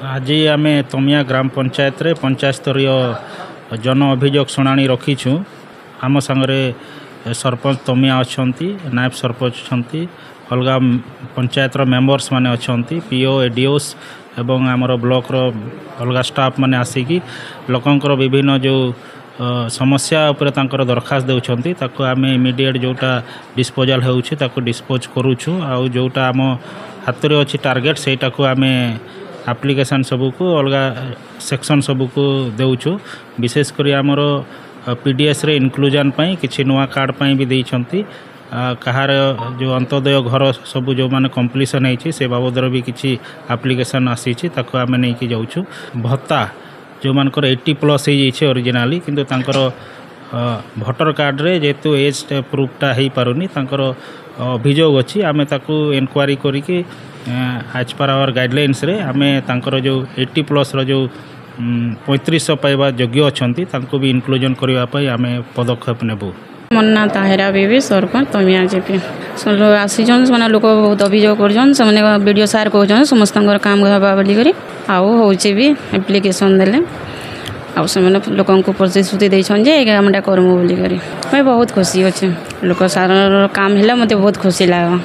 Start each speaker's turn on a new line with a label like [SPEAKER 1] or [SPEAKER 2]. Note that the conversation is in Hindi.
[SPEAKER 1] आज आम तमिया ग्राम पंचायत रे पंचायत स्तरीय जन अभियोग शुणाणी रखीछू। आम सांगरे सरपंच तमिया अच्छा, नायब सरपंच अच्छा, अलग पंचायत मेंबर्स माने अच्छा, पीओ एडीओस एवं आमर ब्लॉक रो अलग स्टाफ माने आसिकी लोकंकर विभिन्न जो समस्या उपर तांकर दरखास्त देउछंती ताको आमे इमीडिएट जोटा डिस्पोजल होउछि ताको डिस्पोज करूछु। आउ जोटा आम हाथ रे अछि टार्गेट सेटा को आमे एप्लिकेशन सबको अलग सेक्शन सबको देउछु। विशेषकर आमर पीडीएस रे इनक्लूजन पई किछि नुआ कार्ड पई भी देइछंती। कहार जो अंत्योदय घर सब जो माने कंप्लीशन होइछि से बाबदर भी किछि एप्लिकेशन आसीछि ताको आमे नै कि जाउछु। भत्ता जो मानकर 80+ हो जाइए ओरिजिनाली किंतु तांकर भोटर कार्ड रे जेतु एज प्रूफटा हो पारुनी तांकर अभियोग अच्छी आमे ताकू इनक्वारी करी एज पर आवर गाइडलाइंस रे आमे तांकर जो 80+ रो जो 3500 पाइबा योग्य अच्छी तांको भी इनक्लूजन करबा पई आमे पदक्षेप नेबू।
[SPEAKER 2] मन्ना ताहेरा बेबी सरपंच तमिया जेपी आसीछन से लोक बहुत अभियोग करछन से वीडियो सार कहछन समस्त काम हवा बोली करी आउ होचे भी एप्लिकेशन देले आउ से लोक प्रतिश्रुति देछन जे कामटा करमु बोली करी मैं बहुत खुशी अच्छे लोक सार काम है मते बहुत खुशी लगा।